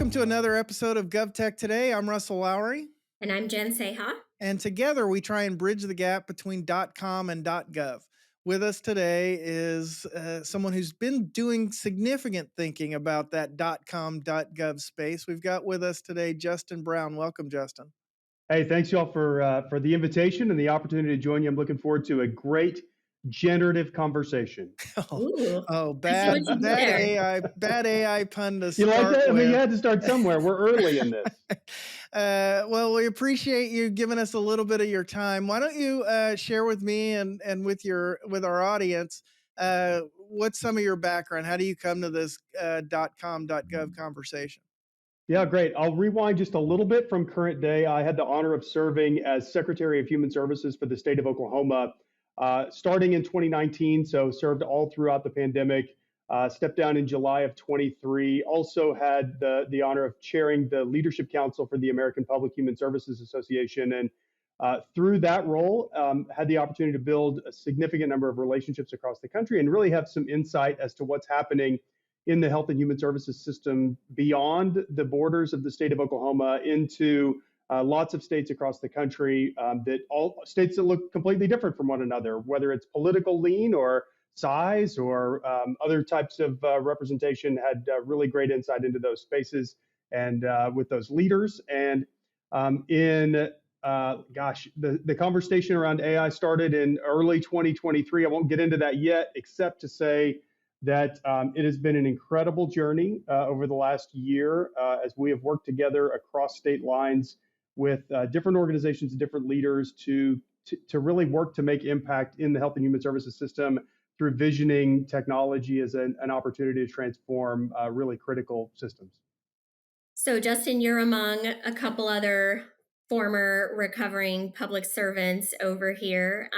Welcome to another episode of Gov Tech Today. I'm Russell Lowery, And I'm Jen Saha. and together we try and bridge the gap between .com and .gov. With us today is someone who's been doing significant thinking about that .com, .gov space. We've got with us today Justin Brown. Welcome, Justin. Hey, thanks y'all for the invitation and the opportunity to join you. I'm looking forward to a great generative conversation. Bad what you did there. bad AI pun to You like start that? I mean, with. you had to start somewhere. We're early in this. Well, we appreciate you giving us a little bit of your time. Why don't you share with me and with our audience what's some of your background? How do you come to this .com .gov conversation? Yeah, great. I'll rewind just a little bit from current day. I had the honor of serving as Secretary of Human Services for the state of Oklahoma, starting in 2019. So served all throughout the pandemic. Stepped down in July of 23. Also had the honor of chairing the Leadership Council for the American Public Human Services Association, and through that role, had the opportunity to build a significant number of relationships across the country and really have some insight as to what's happening in the health and human services system beyond the borders of the state of Oklahoma into lots of states across the country, that all states that look completely different from one another, whether it's political lean or size or other types of representation. Had really great insight into those spaces and with those leaders. And the conversation around AI started in early 2023. I won't get into that yet, except to say that it has been an incredible journey over the last year as we have worked together across state lines with different organizations and different leaders to really work to make impact in the health and human services system through visioning technology as an opportunity to transform really critical systems. So, Justin, you're among a couple other former recovering public servants over here.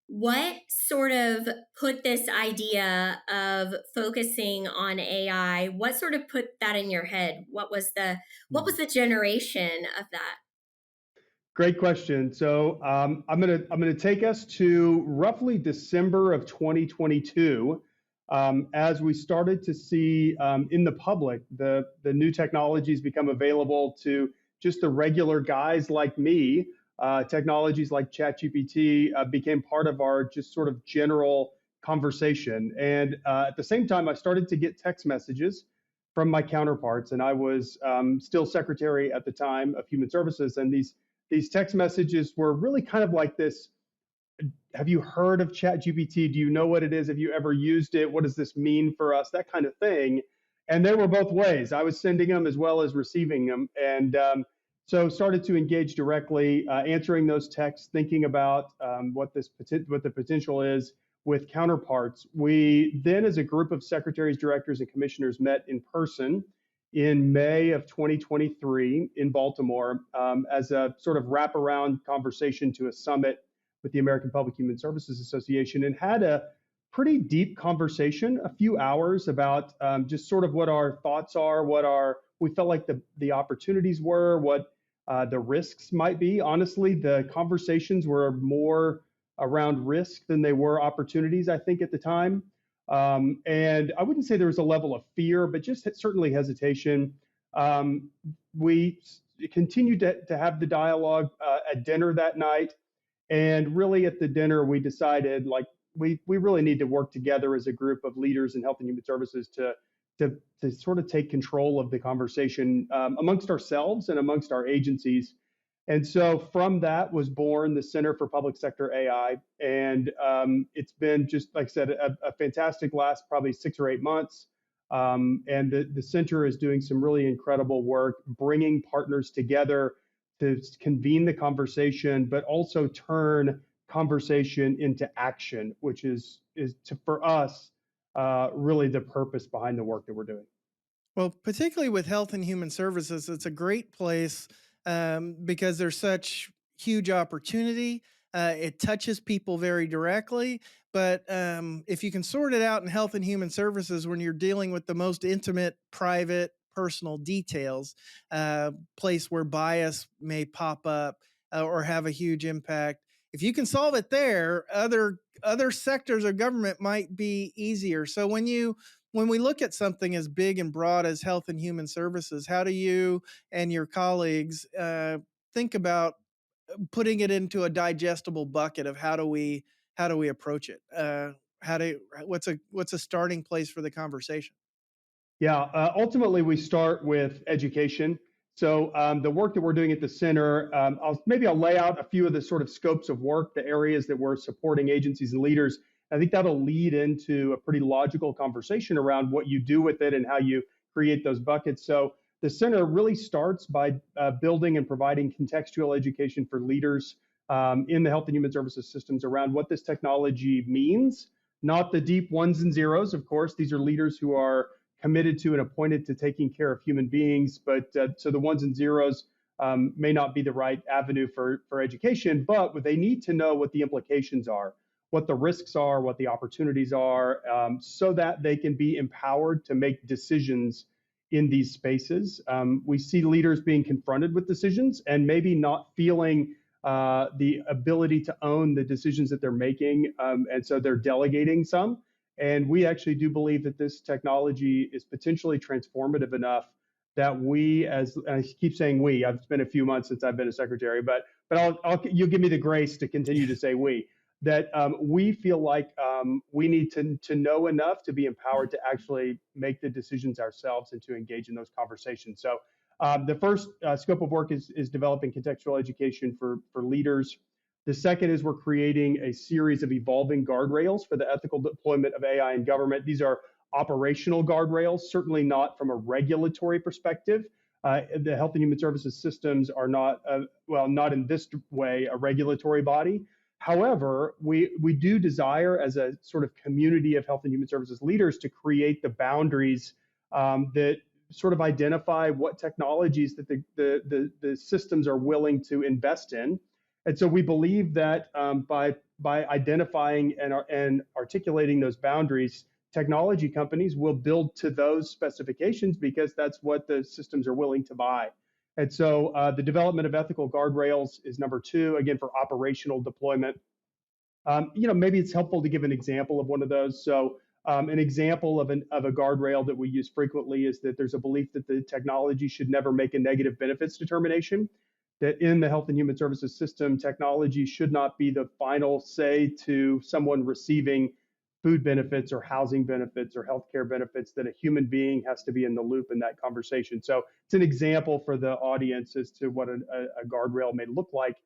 What sort of put this idea of focusing on AI? What sort of put that in your head? What was the generation of that? Great question. So I'm gonna take us to roughly December of 2022, as we started to see in the public the new technologies become available to just the regular guys like me. Technologies like ChatGPT became part of our just sort of general conversation. And at the same time, I started to get text messages from my counterparts, and I was still Secretary at the time of Human Services. And these text messages were really kind of like this: have you heard of ChatGPT? Do you know what it is? Have you ever used it? What does this mean for us? That kind of thing. And they were both ways. I was sending them as well as receiving them. And so started to engage directly, answering those texts, thinking about what the potential is with counterparts. We then, as a group of secretaries, directors, and commissioners, met in person in May of 2023 in Baltimore as a sort of wraparound conversation to a summit with the American Public Human Services Association, and had a pretty deep conversation, a few hours, about just sort of what our thoughts are, we felt like the opportunities were, what the risks might be. Honestly, the conversations were more around risk than they were opportunities, I think, at the time. And I wouldn't say there was a level of fear, but just certainly hesitation. We continued to have the dialogue at dinner that night. And really at the dinner, we decided like we really need to work together as a group of leaders in health and human services to sort of take control of the conversation amongst ourselves and amongst our agencies. And so from that was born the Center for Public Sector AI. And it's been, just like I said, a fantastic last probably 6 or 8 months. And the center is doing some really incredible work, bringing partners together to convene the conversation, but also turn conversation into action, which is for us really the purpose behind the work that we're doing. Well, particularly with health and human services, it's a great place because there's such huge opportunity. It touches people very directly. But if you can sort it out in health and human services, when you're dealing with the most intimate, private, personal details, place where bias may pop up or have a huge impact, if you can solve it there, other sectors of government might be easier. So when you when we look at something as big and broad as health and human services, how do you and your colleagues think about putting it into a digestible bucket of how do we approach it? How do what's a starting place for the conversation? Yeah, ultimately we start with education. So the work that we're doing at the center, I'll lay out a few of the sort of scopes of work, the areas that we're supporting agencies and leaders. I think that'll lead into a pretty logical conversation around what you do with it and how you create those buckets. So the center really starts by building and providing contextual education for leaders in the health and human services systems around what this technology means, not the deep ones and zeros. Of course, these are leaders who are committed to and appointed to taking care of human beings. But so the ones and zeros may not be the right avenue for education, but they need to know what the implications are, what the risks are, what the opportunities are, so that they can be empowered to make decisions in these spaces. We see leaders being confronted with decisions and maybe not feeling the ability to own the decisions that they're making. And so they're delegating some. And we actually do believe that this technology is potentially transformative enough that we, as and I keep saying we, I've been a few months since I've been a secretary, but you'll give me the grace to continue to say we, that we feel like we need to know enough to be empowered to actually make the decisions ourselves and to engage in those conversations. So the first scope of work is developing contextual education for leaders. The second is we're creating a series of evolving guardrails for the ethical deployment of AI in government. These are operational guardrails, certainly not from a regulatory perspective. The health and human services systems are not, not in this way, a regulatory body. However, we do desire as a sort of community of health and human services leaders to create the boundaries that sort of identify what technologies that the systems are willing to invest in. And so we believe that by identifying and articulating those boundaries, technology companies will build to those specifications because that's what the systems are willing to buy. And so the development of ethical guardrails is number two, again, for operational deployment. Maybe it's helpful to give an example of one of those. So an example of a guardrail that we use frequently is that there's a belief that the technology should never make a negative benefits determination, that in the health and human services system, technology should not be the final say to someone receiving food benefits or housing benefits or healthcare benefits, that a human being has to be in the loop in that conversation. So it's an example for the audience as to what a guardrail may look like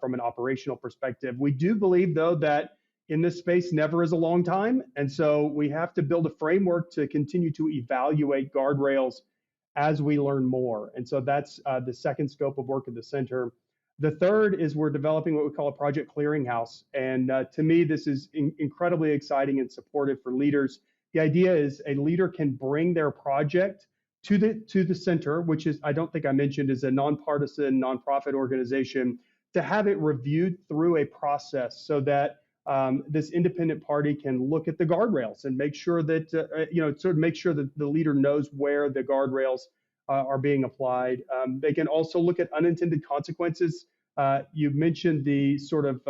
from an operational perspective. We do believe, though, that in this space, never is a long time. And so we have to build a framework to continue to evaluate guardrails as we learn more. And so that's the second scope of work at the center. The third is we're developing what we call a project clearinghouse. And to me, this is incredibly exciting and supportive for leaders. The idea is a leader can bring their project to the center, which is, I don't think I mentioned, is a nonpartisan nonprofit organization, to have it reviewed through a process so that this independent party can look at the guardrails and make sure that, sort of make sure that the leader knows where the guardrails are being applied. They can also look at unintended consequences. You mentioned the sort of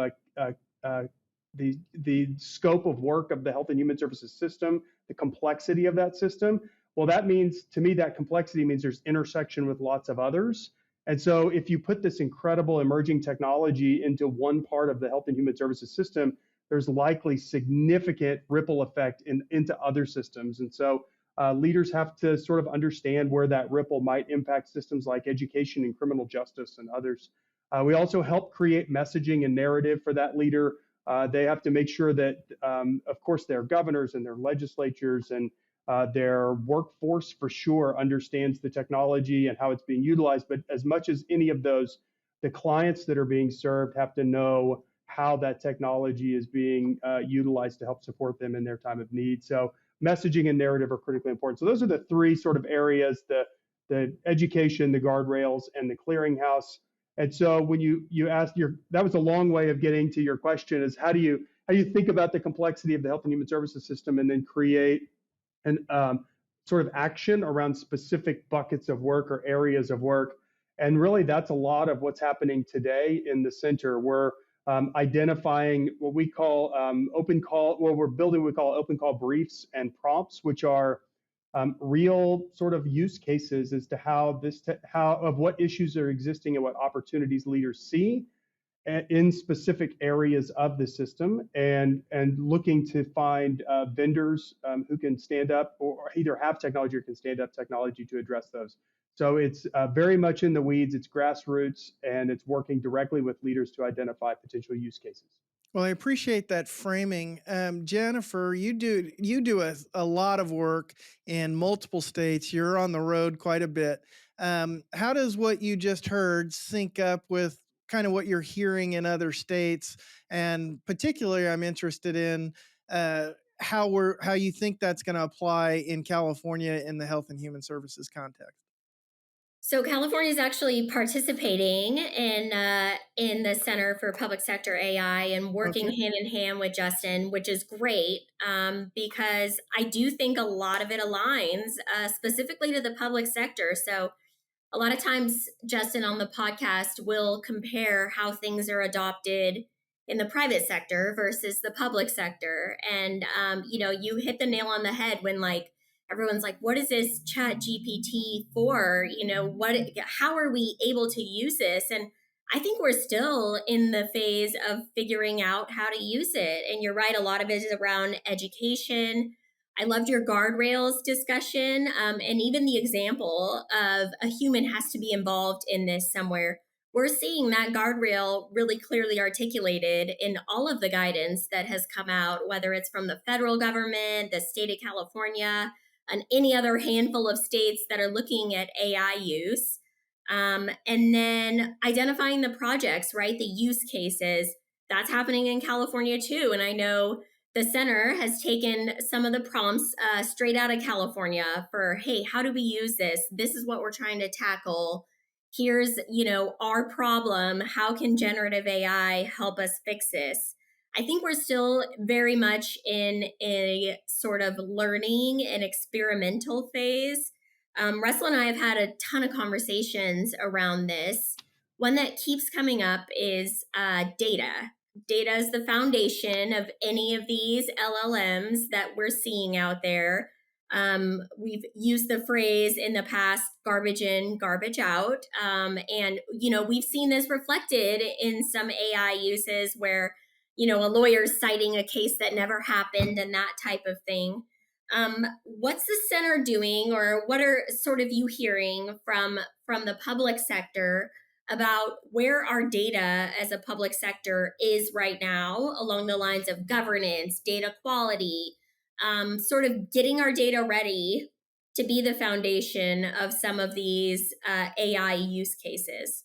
the scope of work of the health and human services system, the complexity of that system. Well, that means, to me, that complexity means there's intersection with lots of others. And so if you put this incredible emerging technology into one part of the health and human services system, there's likely significant ripple effect into other systems. And so leaders have to sort of understand where that ripple might impact systems like education and criminal justice and others. We also help create messaging and narrative for that leader. They have to make sure that, of course, their governors and their legislatures and their workforce for sure understands the technology and how it's being utilized. But as much as any of those, the clients that are being served have to know how that technology is being utilized to help support them in their time of need. So messaging and narrative are critically important. So those are the three sort of areas: the education, the guardrails, and the clearinghouse. And so when you asked that was a long way of getting to your question, is how do you think about the complexity of the health and human services system and then create and sort of action around specific buckets of work or areas of work. And really, that's a lot of what's happening today in the center. We're identifying what we call open call, well, we're building what we call open call briefs and prompts, which are real sort of use cases as to how of what issues are existing and what opportunities leaders see in specific areas of the system, and looking to find vendors who can stand up or either have technology or can stand up technology to address those. So it's very much in the weeds, it's grassroots, and it's working directly with leaders to identify potential use cases. Well, I appreciate that framing. Jennifer, you do a lot of work in multiple states. You're on the road quite a bit. How does what you just heard sync up with kind of what you're hearing in other states? And particularly, I'm interested in how you think that's going to apply in California in the health and human services context. So California is actually participating in the Center for Public Sector AI and working Okay. hand in hand with Justin, which is great because I do think a lot of it aligns specifically to the public sector. So a lot of times, Justin, on the podcast, will compare how things are adopted in the private sector versus the public sector. And, you hit the nail on the head when like, everyone's like, what is this chat GPT for? How are we able to use this? And I think we're still in the phase of figuring out how to use it. And you're right, a lot of it is around education. I loved your guardrails discussion, and even the example of a human has to be involved in this somewhere. We're seeing that guardrail really clearly articulated in all of the guidance that has come out, whether it's from the federal government, the state of California, and any other handful of states that are looking at AI use. And then identifying the projects, right? The use cases. That's happening in California too. And I know the center has taken some of the prompts straight out of California for, hey, how do we use this? This is what we're trying to tackle. Here's, our problem. How can generative AI help us fix this? I think we're still very much in a sort of learning and experimental phase. Russell and I have had a ton of conversations around this. One that keeps coming up is data. Data is the foundation of any of these LLMs that we're seeing out there. We've used the phrase in the past, garbage in, garbage out. And, we've seen this reflected in some AI uses where, a lawyer's citing a case that never happened and that type of thing. What's the center doing, or what are sort of you hearing from the public sector about where our data as a public sector is right now along the lines of governance, data quality, sort of getting our data ready to be the foundation of some of these AI use cases?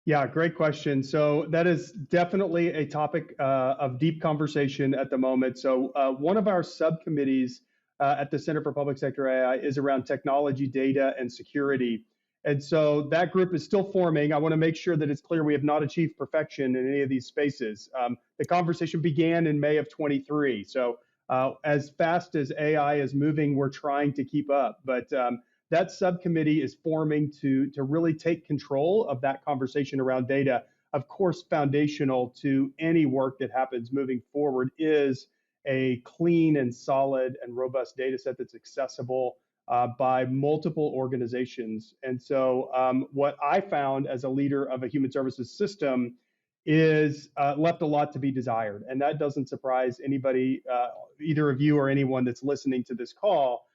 Yeah, great question. So that is definitely a topic of deep conversation at the moment. So one of our subcommittees at the Center for Public Sector AI is around technology, data, and security. And so that group is still forming. I want to make sure that it's clear we have not achieved perfection in any of these spaces. The conversation began in May of 23. So as fast as AI is moving, we're trying to keep up. But that subcommittee is forming to really take control of that conversation around data. Of course, foundational to any work that happens moving forward is a clean and solid and robust data set that's accessible by multiple organizations. And so what I found as a leader of a human services system is left a lot to be desired. And that doesn't surprise anybody, either of you or anyone that's listening to this call.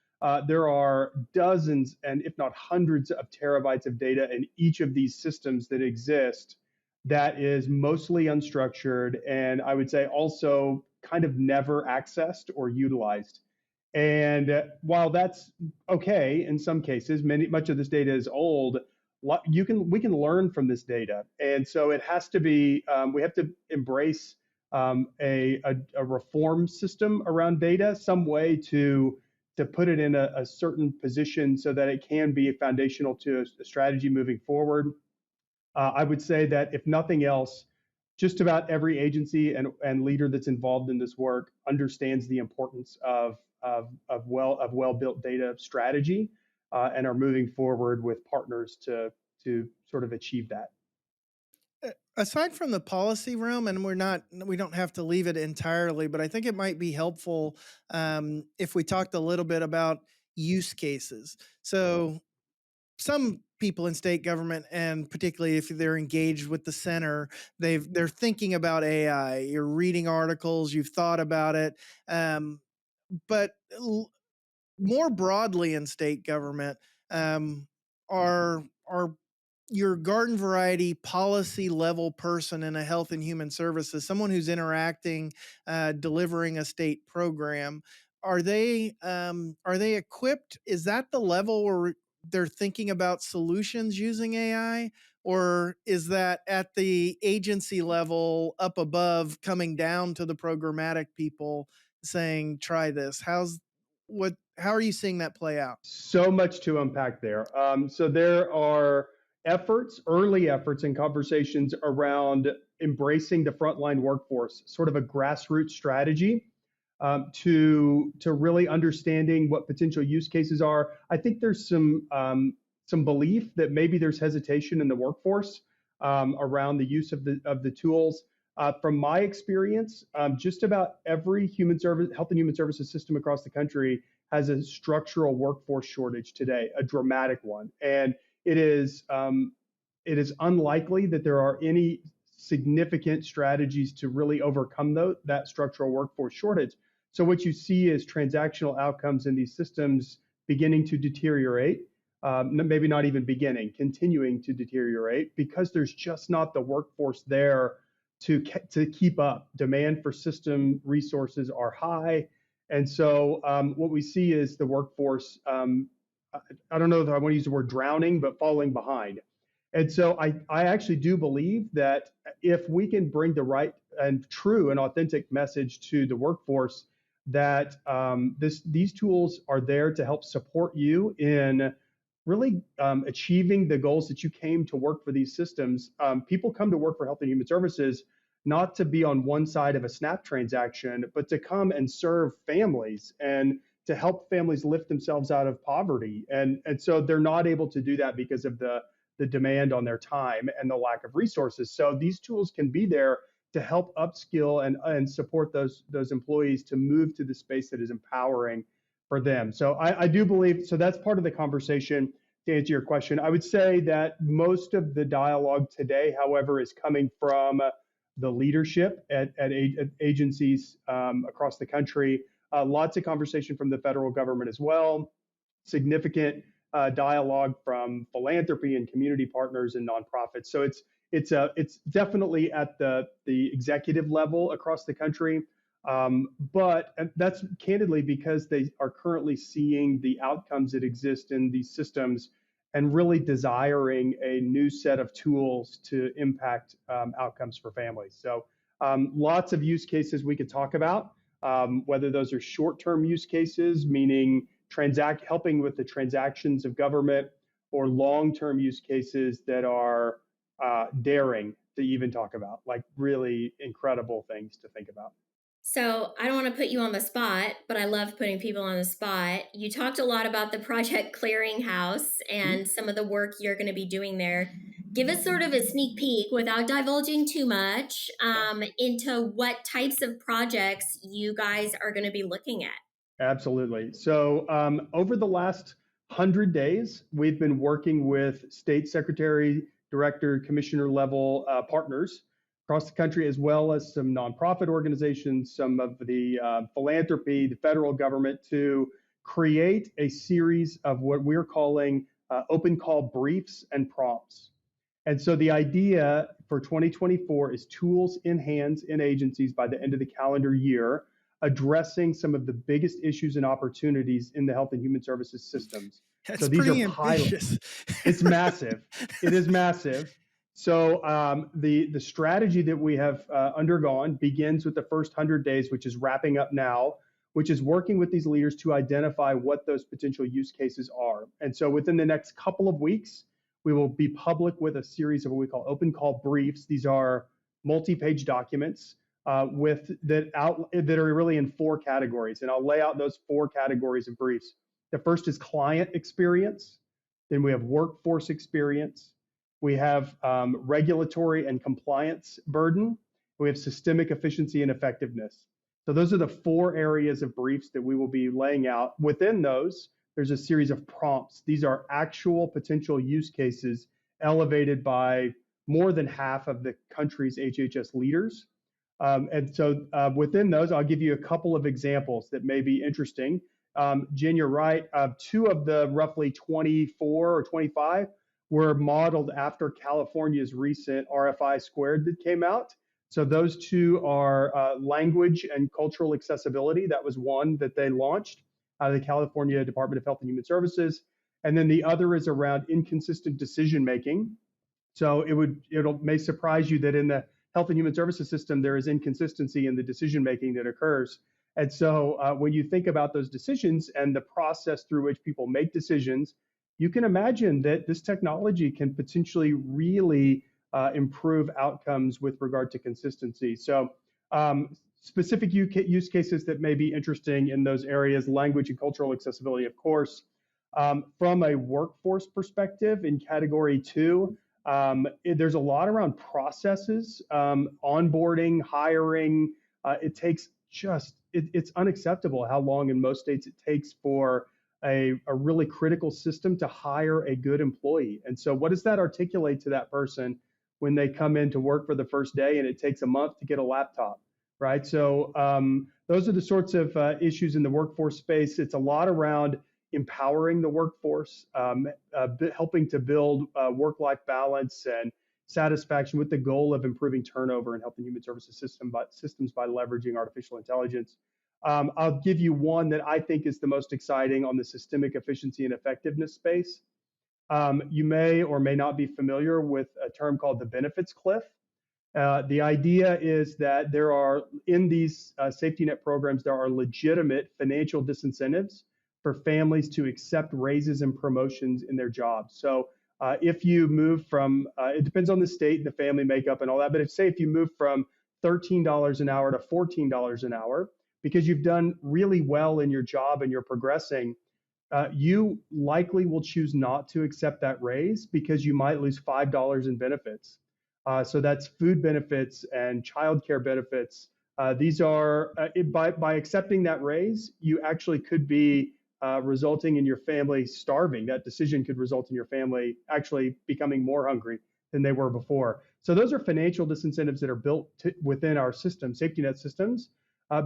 There are dozens and if not hundreds of terabytes of data in each of these systems that exist that is mostly unstructured, and I would say also kind of never accessed or utilized. And while that's okay in some cases, much of this data is old. We can learn from this data, and so it has to be. We have to embrace a reform system around data, some way to put it in a certain position so that it can be foundational to a strategy moving forward. I would say that if nothing else, just about every agency and leader that's involved in this work understands the importance of well-built data strategy and are moving forward with partners to sort of achieve that. Aside from the policy realm, and we don't have to leave it entirely, but I think it might be helpful if we talked a little bit about use cases. So some people in state government, and particularly if they're engaged with the center, they're thinking about AI. You're reading articles, you've thought about it, um, but more broadly in state government, are your garden variety policy level person in a health and human services, someone who's interacting, delivering a state program, are they equipped? Is that the level where they're thinking about solutions using AI? Or is that at the agency level up above, coming down to the programmatic people saying, try this? How are you seeing that play out? So much to unpack there. So there are efforts, early efforts and conversations around embracing the frontline workforce, sort of a grassroots strategy to really understanding what potential use cases are. I think there's some belief that maybe there's hesitation in the workforce around the use of the tools. From my experience, just about every health and human services system across the country has a structural workforce shortage today, a dramatic one, and it is it is unlikely that there are any significant strategies to really overcome that structural workforce shortage. So what you see is transactional outcomes in these systems beginning to deteriorate, maybe not even beginning, continuing to deteriorate because there's just not the workforce there to keep up. Demand for system resources are high. And so what we see is the workforce, I don't know if I want to use the word drowning, but falling behind. And so I actually do believe that if we can bring the right and true and authentic message to the workforce, that these tools are there to help support you in really achieving the goals that you came to work for these systems. People come to work for health and human services not to be on one side of a SNAP transaction, but to come and serve families and to help families lift themselves out of poverty. And so they're not able to do that because of the demand on their time and the lack of resources. So these tools can be there to help upskill and support those employees to move to the space that is empowering for them. So I do believe, so that's part of the conversation. To answer your question, I would say that most of the dialogue today, however, is coming from the leadership at agencies across the country. Lots of conversation from the federal government as well. Significant dialogue from philanthropy and community partners and nonprofits. So it's definitely at the executive level across the country. But that's candidly because they are currently seeing the outcomes that exist in these systems and really desiring a new set of tools to impact outcomes for families. So lots of use cases we could talk about, whether those are short-term use cases, meaning helping with the transactions of government, or long-term use cases that are daring to even talk about, like really incredible things to think about. So I don't want to put you on the spot, but I love putting people on the spot. You talked a lot about the Project Clearinghouse and some of the work you're going to be doing there. Give us sort of a sneak peek without divulging too much into what types of projects you guys are going to be looking at. Absolutely. So over the last 100 days, we've been working with state secretary, director, commissioner level partners across the country, as well as some nonprofit organizations, some of the philanthropy, the federal government, to create a series of what we're calling open call briefs and prompts. And so the idea for 2024 is tools in hands in agencies by the end of the calendar year, addressing some of the biggest issues and opportunities in the health and human services systems. That's So these are pretty pilots. ambitious. It's massive. It is massive. So the strategy that we have undergone begins with the first 100 days, which is wrapping up now, which is working with these leaders to identify what those potential use cases are. And so within the next couple of weeks, we will be public with a series of what we call open call briefs. These are multi-page documents that are really in 4 categories. And I'll lay out those 4 categories of briefs. The first is client experience. Then we have workforce experience. We have regulatory and compliance burden. We have systemic efficiency and effectiveness. So those are the 4 areas of briefs that we will be laying out. Within those, there's a series of prompts. These are actual potential use cases elevated by more than half of the country's HHS leaders. And so within those, I'll give you a couple of examples that may be interesting. Jen, you're right. 2 of the roughly 24 or 25 were modeled after California's recent RFI squared that came out. So those 2 are language and cultural accessibility. That was one that they launched out of the California Department of Health and Human Services. And then the other is around inconsistent decision making. So it may surprise you that in the Health and Human Services system, there is inconsistency in the decision making that occurs. And so when you think about those decisions and the process through which people make decisions, you can imagine that this technology can potentially really improve outcomes with regard to consistency. So specific use cases that may be interesting in those areas, language and cultural accessibility, of course. From a workforce perspective in category 2, there's a lot around processes, onboarding, hiring. It's unacceptable how long in most states it takes for a really critical system to hire a good employee. And so what does that articulate to that person when they come in to work for the first day and it takes a month to get a laptop, right? So those are the sorts of issues in the workforce space. It's a lot around empowering the workforce, helping to build work-life balance and satisfaction with the goal of improving turnover in health and human services systems by leveraging artificial intelligence. I'll give you one that I think is the most exciting on the systemic efficiency and effectiveness space. You may or may not be familiar with a term called the benefits cliff. The idea is that there are, in these safety net programs, there are legitimate financial disincentives for families to accept raises and promotions in their jobs. So if you move from, it depends on the state, the family makeup and all that, but if you move from $13 an hour to $14 an hour, because you've done really well in your job and you're progressing, you likely will choose not to accept that raise because you might lose $5 in benefits. So that's food benefits and childcare benefits. These are, by accepting that raise, you actually could be resulting in your family starving. That decision could result in your family actually becoming more hungry than they were before. So those are financial disincentives that are built within our system, safety net systems,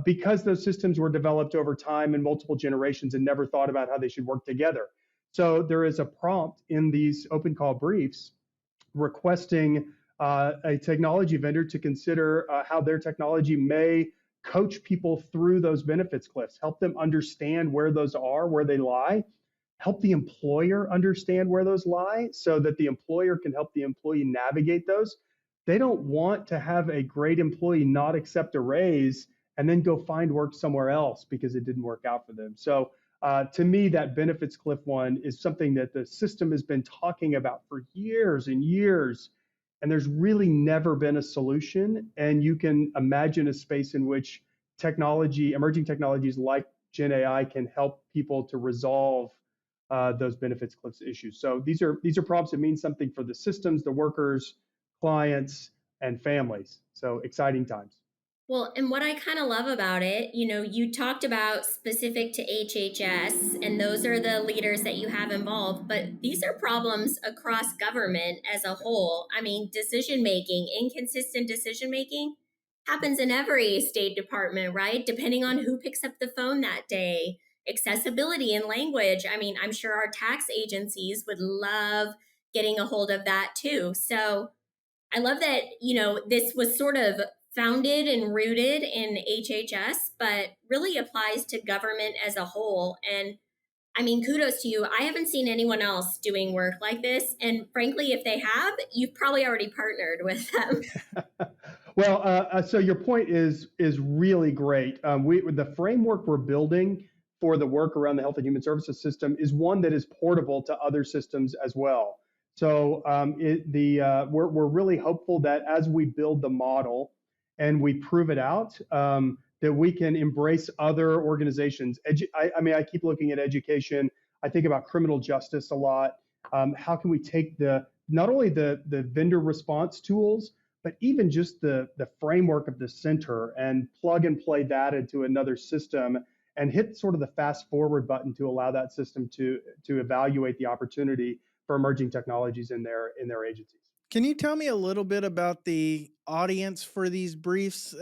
because those systems were developed over time in multiple generations and never thought about how they should work together. So there is a prompt in these open call briefs requesting a technology vendor to consider how their technology may coach people through those benefits cliffs, help them understand where those are, where they lie, help the employer understand where those lie so that the employer can help the employee navigate those. They don't want to have a great employee not accept a raise and then go find work somewhere else because it didn't work out for them. So to me, that benefits cliff one is something that the system has been talking about for years and years. And there's really never been a solution. And you can imagine a space in which emerging technologies like Gen AI can help people to resolve those benefits cliffs issues. So these are problems that mean something for the systems, the workers, clients, and families. So exciting times. Well, and what I kind of love about it, you talked about specific to HHS, and those are the leaders that you have involved, but these are problems across government as a whole. I mean, inconsistent decision making happens in every state department, right? Depending on who picks up the phone that day. Accessibility and language. I mean, I'm sure our tax agencies would love getting a hold of that too. So I love that, this was sort of founded and rooted in HHS, but really applies to government as a whole. And I mean, kudos to you. I haven't seen anyone else doing work like this. And frankly, if they have, you've probably already partnered with them. Well, so your point is really great. The framework we're building for the work around the health and human services system is one that is portable to other systems as well. So we're really hopeful that as we build the model and we prove it out, that we can embrace other organizations. I keep looking at education. I think about criminal justice a lot. How can we take the not only the vendor response tools, but even just the framework of the center, and plug and play that into another system and hit sort of the fast forward button to allow that system to evaluate the opportunity for emerging technologies in their agencies. Can you tell me a little bit about the audience for these briefs?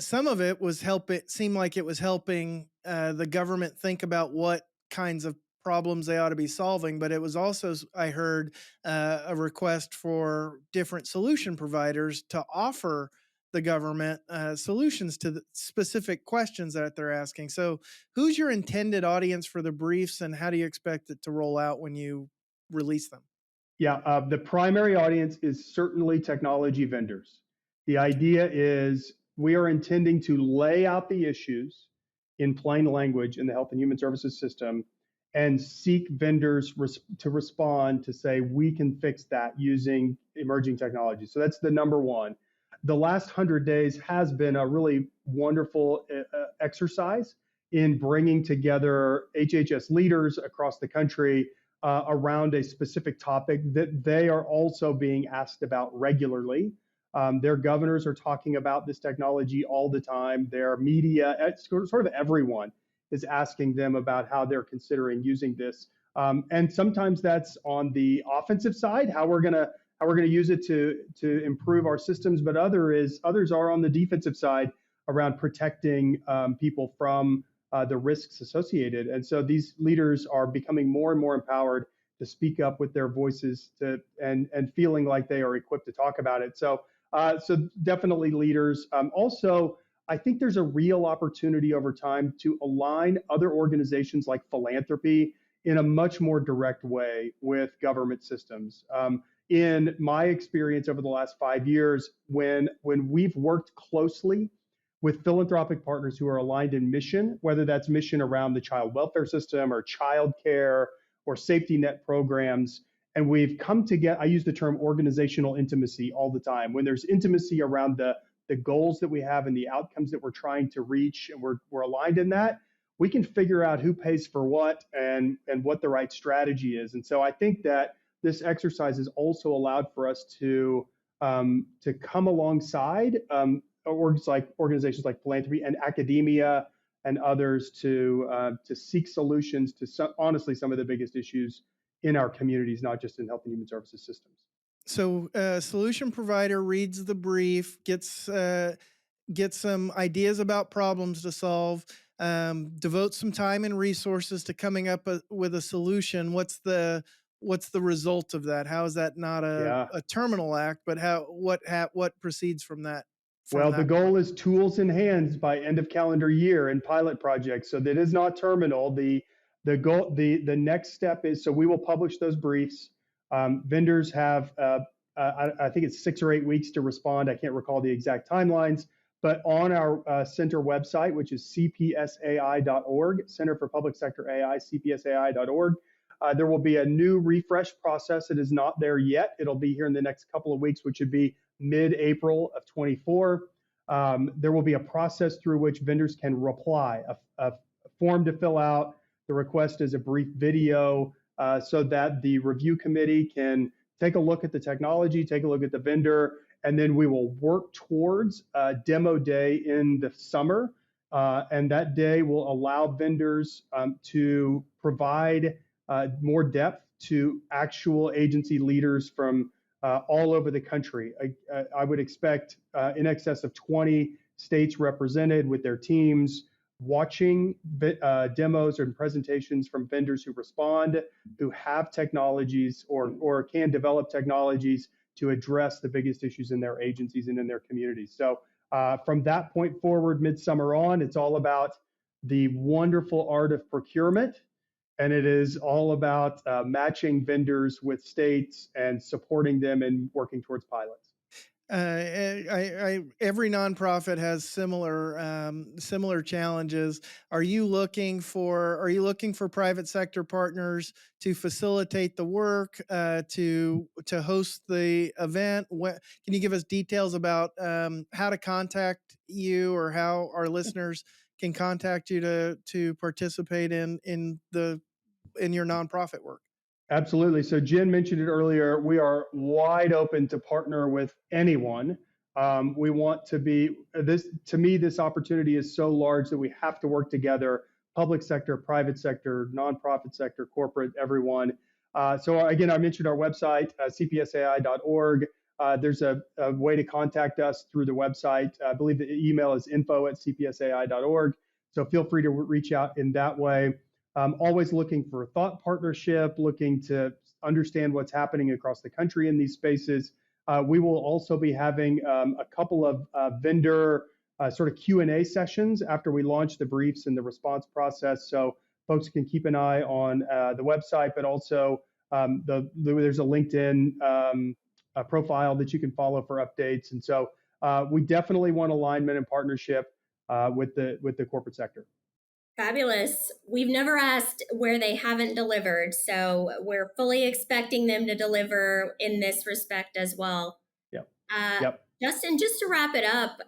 Some of it was help. It seemed like it was helping the government think about what kinds of problems they ought to be solving, but it was also, I heard, a request for different solution providers to offer the government solutions to the specific questions that they're asking. So, who's your intended audience for the briefs, and how do you expect it to roll out when you release them? Yeah, the primary audience is certainly technology vendors. The idea is we are intending to lay out the issues in plain language in the health and human services system and seek vendors to respond to say, we can fix that using emerging technology. So that's the number one. The last 100 days has been a really wonderful exercise in bringing together HHS leaders across the country around a specific topic that they are also being asked about regularly. Their governors are talking about this technology all the time. Their media, sort of everyone is asking them about how they're considering using this. And sometimes that's on the offensive side, how we're gonna use it to improve our systems. But others are on the defensive side around protecting people from the risks associated. And so these leaders are becoming more and more empowered to speak up with their voices and feeling like they are equipped to talk about it. So definitely leaders. Also, I think there's a real opportunity over time to align other organizations like philanthropy in a much more direct way with government systems. In my experience over the last 5 years, when we've worked closely with philanthropic partners who are aligned in mission, whether that's mission around the child welfare system or childcare or safety net programs. And we've come together. I use the term organizational intimacy all the time. When there's intimacy around the goals that we have and the outcomes that we're trying to reach, and we're aligned in that, we can figure out who pays for what and what the right strategy is. And so I think that this exercise has also allowed for us to come alongside organizations like philanthropy and academia and others to seek solutions to honestly some of the biggest issues in our communities, not just in health and human services systems. So, solution provider reads the brief, gets some ideas about problems to solve, devotes some time and resources to coming up with a solution. What's the result of that? How is that not Yeah. a terminal act, but what proceeds from that Well, the point? goal is tools in hands by end of calendar year in pilot projects. So that is not terminal. The next step is, so we will publish those briefs. Vendors have I think it's 6 or 8 weeks to respond. I can't recall the exact timelines, but on our center website, which is cpsai.org, Center for Public Sector AI, cpsai.org, there will be a new refresh process. It is not there yet. It'll be here in the next couple of weeks, which would be mid-April of 24. There will be a process through which vendors can reply, a form to fill out. The request is a brief video so that the review committee can take a look at the technology, take a look at the vendor, and then we will work towards a demo day in the summer. And that day will allow vendors to provide more depth to actual agency leaders from all over the country. I would expect in excess of 20 states represented with their teams watching demos and presentations from vendors who respond, who have technologies or can develop technologies to address the biggest issues in their agencies and in their communities. So from that point forward, midsummer on, it's all about the wonderful art of procurement, and it is all about matching vendors with states and supporting them in working towards pilots. Every nonprofit has similar challenges. Are you looking for private sector partners to facilitate the work, to host the event? Can you give us details about how to contact you, or how our listeners can contact you to participate in your nonprofit work? Absolutely. So Jen mentioned it earlier. We are wide open to partner with anyone. We want to be this. To me, this opportunity is so large that we have to work together: public sector, private sector, nonprofit sector, corporate, everyone. So again, I mentioned our website, cpsai.org. There's a way to contact us through the website. I believe the email is info@cpsai.org. So feel free to reach out in that way. Always looking for thought partnership, looking to understand what's happening across the country in these spaces. We will also be having a couple of vendor sort of Q&A sessions after we launch the briefs and the response process. So folks can keep an eye on the website, but also there's a LinkedIn profile that you can follow for updates. And so we definitely want alignment and partnership with the corporate sector. Fabulous. We've never asked where they haven't delivered, so we're fully expecting them to deliver in this respect as well. Yep. Uh, Yep. Justin, just to wrap it up,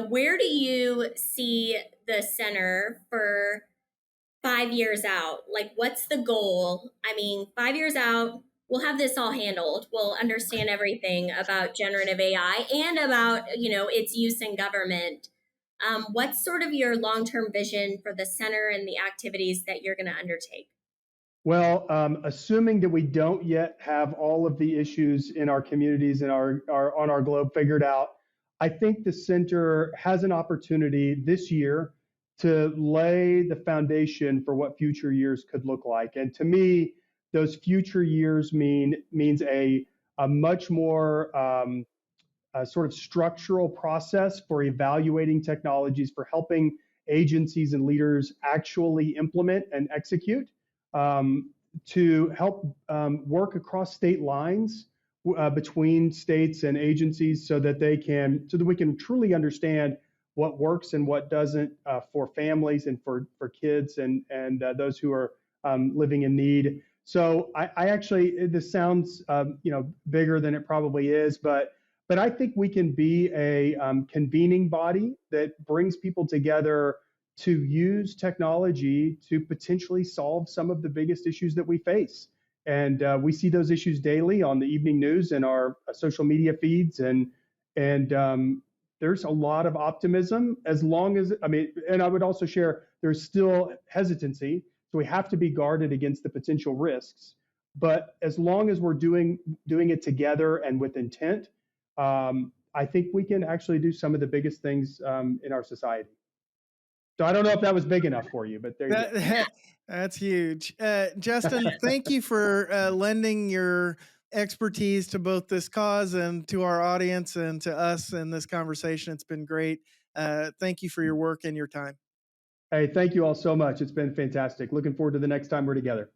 where do you see the center for 5 years out? Like, what's the goal? I mean, 5 years out, we'll have this all handled. We'll understand everything about generative AI and about, its use in government. What's sort of your long-term vision for the center and the activities that you're going to undertake? Well, assuming that we don't yet have all of the issues in our communities and on our globe figured out, I think the center has an opportunity this year to lay the foundation for what future years could look like. And to me, those future years means a much more sort of structural process for evaluating technologies, for helping agencies and leaders actually implement and execute, to help work across state lines between states and agencies so that we can truly understand what works and what doesn't for families and for kids and those who are living in need. So I actually, this sounds bigger than it probably is, but I think we can be a convening body that brings people together to use technology to potentially solve some of the biggest issues that we face. And we see those issues daily on the evening news and our social media feeds. And there's a lot of optimism as long as, and I would also share, there's still hesitancy. So we have to be guarded against the potential risks. But as long as we're doing it together and with intent, I think we can actually do some of the biggest things in our society. So I don't know if that was big enough for you, but there you go. That's huge. Justin, thank you for lending your expertise to both this cause and to our audience and to us in this conversation. It's been great. Thank you for your work and your time. Hey, thank you all so much. It's been fantastic. Looking forward to the next time we're together.